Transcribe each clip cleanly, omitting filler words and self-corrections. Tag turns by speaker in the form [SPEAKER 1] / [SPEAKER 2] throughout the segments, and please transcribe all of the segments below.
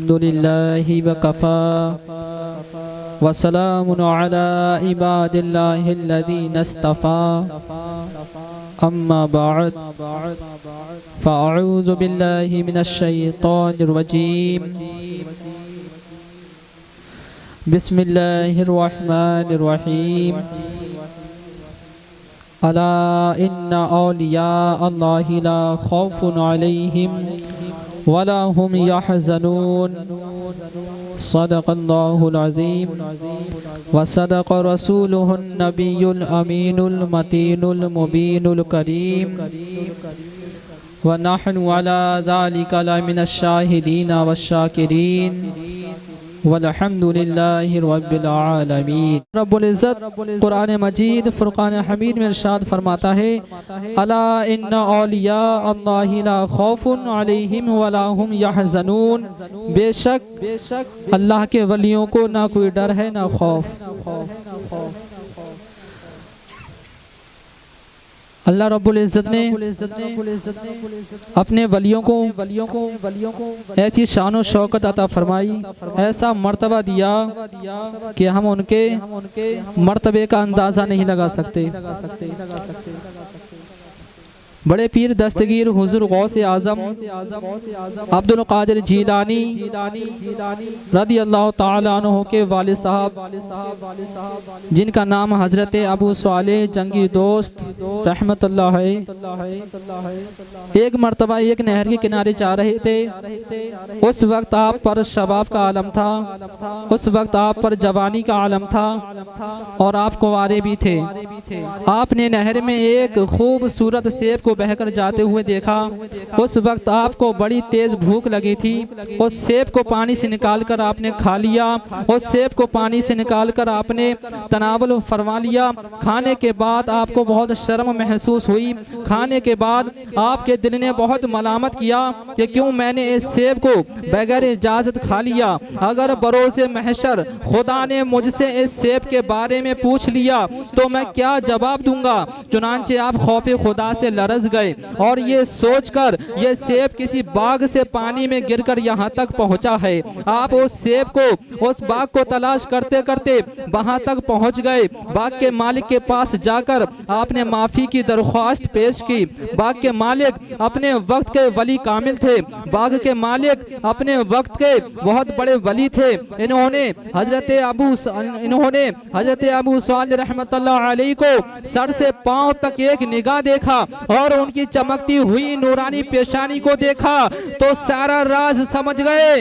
[SPEAKER 1] अल्हम्दुलिल्लाहि वकफ़ा वसलामुन अला इबादिल्लाहिल्लज़ीना इस्तफ़ा अम्मा बअद फ़अऊज़ु बिल्लाहि मिनश शैतानिर रजीम बिस्मिल्लाहिर रहमानिर रहीम अला इन्ना औलिया अल्लाहि ला खौफुन अलैहिम वला हुम यहज़नून सदक़ल्लाहुल अज़ीम व सदक़ रसूलुहुन नबियुल अमीनुल मतीनुल मुबीनुल करीम व नहनु अला ज़ालिका लमिनश शाहिदीन वश्शाकिरीन वल्हम्दुलिल्लाहि रब्बिल आलमीन। रब्बुल इज़्ज़त कुरान मजीद फुरकान हमीद में इरशाद फरमाता है, अला इन्ना औलिया अल्लाहि ला खौफुन अलैहिम वला हुम यहज़नून, बेशक अल्लाह के वलियों को ना कोई डर है ना खौफ। अल्लाह रब्बुल इज़्ज़त ने अपने वलियों को ऐसी शान और शौकत अता फरमाई, ऐसा मर्तबा दिया कि हम उनके मर्तबे का अंदाज़ा नहीं लगा सकते। बड़े पीर दस्तगीर हुज़ूर गौसे आज़म अब्दुल कादिर जीलानी रदी अल्लाह ताला अन्हु के वालिद साहब जिनका नाम हजरत अबू सालेह जंगी दोस्त रहमतुल्लाह है, एक मर्तबा एक नहर के किनारे जा रहे थे। उस वक्त आप पर शबाब का आलम था, उस वक्त आप पर जवानी का आलम था और आप कुंवारे भी थे। आपने नहर में एक खूबसूरत सेब को बहकर जाते हुए देखा। उस वक्त आपको बड़ी तेज भूख लगी थी। उस सेब को पानी से निकालकर आपने खा लिया। उस सेब को पानी से निकालकर आपने तनावुल फरमा लिया। खाने के बाद आपको बहुत शर्म महसूस हुई। खाने के बाद आपके दिल ने बहुत मलामत किया कि क्यों मैंने इस सेब को बगैर इजाजत खा लिया। अगर बरोज़े महशर खुदा ने मुझसे इस सेब के बारे में पूछ लिया तो मैं क्या जवाब दूंगा। चुनांचे आप खौफे खुदा से लरज़ गए और ये सोचकर ये सेब किसी बाग से पानी में गिरकर यहाँ तक पहुँचा है। आप उस सेब को, उस बाग को तलाश करते करते वहाँ तक पहुँच गए। बाग के मालिक के पास जाकर आपने माफ़ी की दरख्वास्त पेश की। बाग के मालिक अपने वक्त के वली कामिल थे। बाग के मालिक अपने वक्त के बहुत बड़े वली थे। इन्होंने हजरत अबू सालेह रहमतुल्लाह अलैहि को सर से पांव तक एक निगाह देखा और उनकी चमकती हुई नूरानी पेशानी को देखा तो सारा राज समझ गए।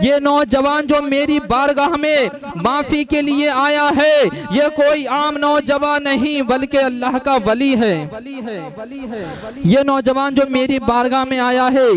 [SPEAKER 1] ये नौजवान जो मेरी बारगाह में माफी के लिए आया है, ये कोई आम नौजवान नहीं बल्कि अल्लाह का वली है। ये नौजवान जो मेरी बारगाह में आया है,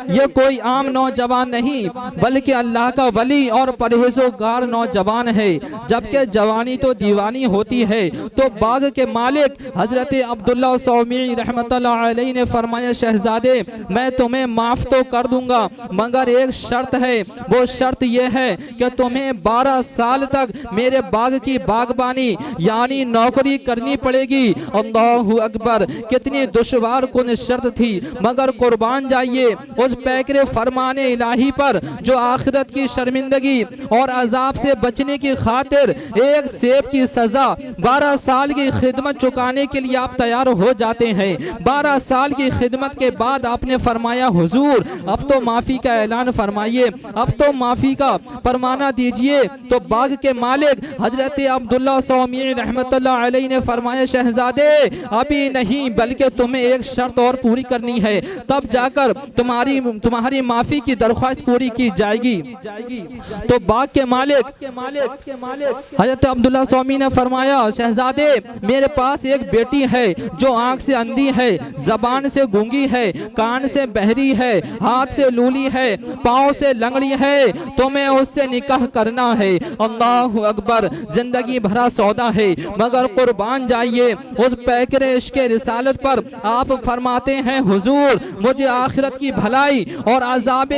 [SPEAKER 1] ये कोई आम नौजवान नहीं बल्कि अल्लाह का वली और परहेज़गार नौजवान है। जबकि जवानी तो दीवानी होती है। तो बाग के मालिक हजरत अब्दुल्ला सौमी रहमतुल्लाह अलैहि ने फरमाया, शहजादे मैं तुम्हें माफ तो कर दूंगा मगर एक शर्त है। वो शर्त यह है कि तुम्हें 12 साल तक मेरे बाग की बागबानी यानी नौकरी करनी पड़ेगी। अल्लाहु अकबर, कितनी दुश्वार कुन शर्त थी मगर कुर्बान जाइए उस पैकरे फरमाने इलाही पर जो आखिरत की शर्मिंदगी और अजाब से बचने की खातिर एक सेब की सजा 12 साल की खिदमत चुकाने के लिए आप तैयार हो जाते हैं। 12 साल की खिदमत के बाद आपने फरमाया, हुजूर अब तो माफी का ऐलान फरमाइए, अब तो माफी का फरमाना दीजिए। तो बाग के मालिक हजरत अब्दुल्ला सौमी रहमतुल्लाह अलैहि ने फरमाया, शहजादे अभी नहीं बल्कि तुम्हें एक शर्त और पूरी करनी है, तब जाकर तुम्हारी माफी की दरख्वास्त पूरी की जाएगी। तो बाग के मालिक हजरत अब्दुल्ला सौमी ने फरमाया, शहजादे मेरे पास एक बेटी है जो आंख से अंधी है, जबान से गूंगी है, कान से बहरी है, हाथ से लूली है, पाँव से लंगड़ी है, तुम्हें उससे निकाह करना है। अल्लाहु अकबर, जिंदगी भरा सौदा है मगर कुर्बान जाइए उस पैकरे इश्क़ रिसालत पर। आप फरमाते हैं, हुजूर मुझे आखिरत की भलाई और अज़ाब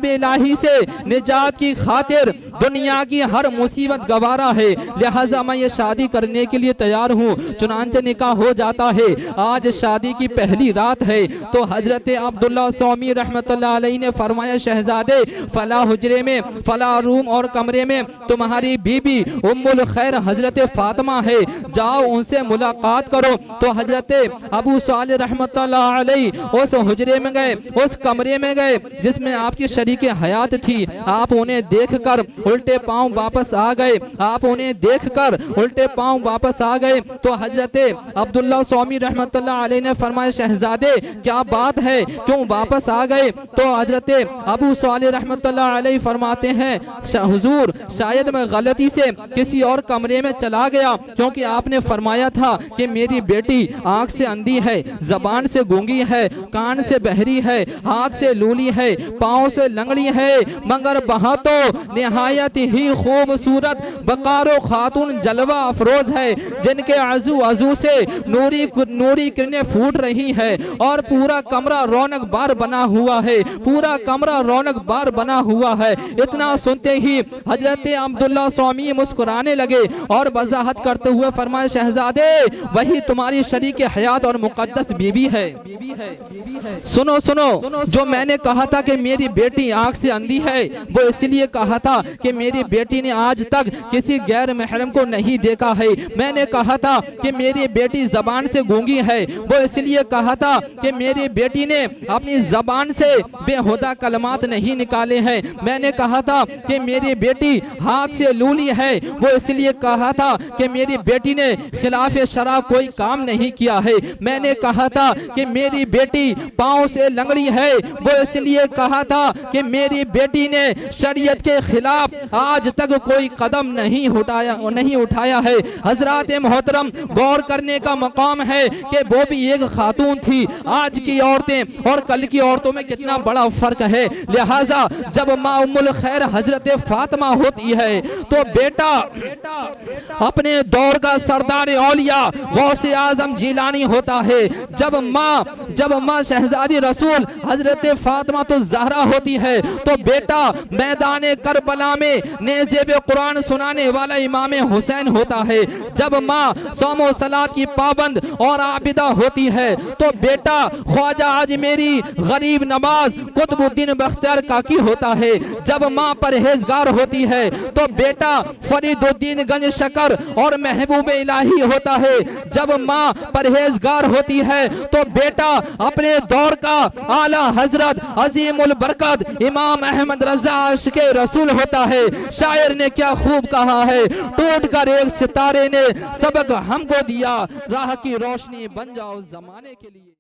[SPEAKER 1] इलाही से निजात की खातिर दुनिया की हर मुसीबत गवारा है, लिहाजा मैं ये शादी करने के लिए तैयार हूँ। चुनांचे निकाह हो जाता है। आज शादी की पहली रात है। तो हजरत अब्दुल्ला सौमी रहमतुल्लाह अलैहि ने फरमाया, शहजादे फला हुजरे में, फला रूम और कमरे में तुम्हारी बीबी उम्मुल खैर हजरत फातिमा है, जाओ उनसे मुलाकात करो। तो हजरत अबू सालिह रहमतुल्लाह अलैहि उस हुजरे में गए, उस कमरे में गए जिसमें आपकी शरीके हयात थी। आप उन्हें देखकर उल्टे पांव वापस आ गए। आप उन्हें देखकर उल्टे पांव वापस आ गए। तो हजरत अब्दुल्ला सौमी रहमतुल्लाह अलैहि ने फरमाया, शहजादे क्या बात है, क्यों वापस आ गए? तो हजरत अबू सालिह रहमतुल्लाह अलैहि फरमाते हैं, हुजूर शायद मैं गलती से किसी और कमरे में चला गया, क्योंकि आपने फरमाया था कि मेरी बेटी आंख से अंधी है, जबान से गूंगी है, कान से बहरी है, हाथ से लूली है, पाँव से लंगड़ी है, मगर वहाँ तो निहायत ही खूबसूरत बकारो खातून जलवा अफरोज है, जिनके आजू आजू से नूरी किरणें फूट रही है और पूरा कमरा रौनक बार बना हुआ है, पूरा कमरा रौनक बार बना हुआ है। इतना सुनते ही हजरत अब्दुल्ला सौमी मुस्कुराने लगे और वजाहत करते हुए फरमाया, शहजादे वही तुम्हारी शरीक हयात और मुकद्दस बीबी है। सुनो सुनो, जो मैंने कहा था कि मेरी बेटी आंख से अंधी है, वो इसलिए कहा था कि मेरी बेटी ने आज तक किसी गैर महरम को नहीं देखा है। मैंने कहा था कि मेरी बेटी जबान से गूंगी है, वो इसलिए कहा था कि मेरी बेटी ने अपनी जबान से बेहुदा कलमात नहीं निकाले हैं। मैंने कहा था कि मेरी बेटी हाथ से लूली है, वो इसलिए कहा था कि मेरी बेटी ने खिलाफ शरा कोई काम नहीं किया है। मैंने कहा था कि मेरी बेटी पाँव से लंगड़ी है, वो इसलिए कहा था कि मेरी बेटी ने शरीयत के खिलाफ आज तक कोई कदम नहीं उठाया है। हजरात मोहतरम, गौर करने का मकाम है कि वो भी एक खातून थी। आज की औरतें और कल की औरतों में कितना बड़ा फर्क है। लिहाजा जब माँ उम्मुल खैर हजरत फातिमा होती है तो बेटा अपने दौर का सरदार औलिया गौसे आजम जिलानी होता है। जब माँ शहजादी रसूल हजरत फातिमा तो ज़हरा होती है तो बेटा मैदान करबला में नेज़ेब कुरान सुनाने वाला इमाम हुसैन होता है। जब माँ सौम सलात की पाबंद और आबिदा होती है तो बेटा ख्वाजा अजमेरी गरीब नवाज कुतुबुद्दीन बख्तियार काकी होता है। जब माँ परहेजगार होती है तो बेटा फरीदुद्दीन गंज शकर और महबूब इलाही होता है। जब माँ परहेजगार होती है तो बेटा अपने दौर का आला हजरत अजीमुल बरकत इमाम अहमद रजा आशिके रसूल होता है। शायर ने क्या खूब कहा है, टूट कर एक सितारे ने सबक हमको दिया, राह की रोशनी बन जाओ जमाने के लिए।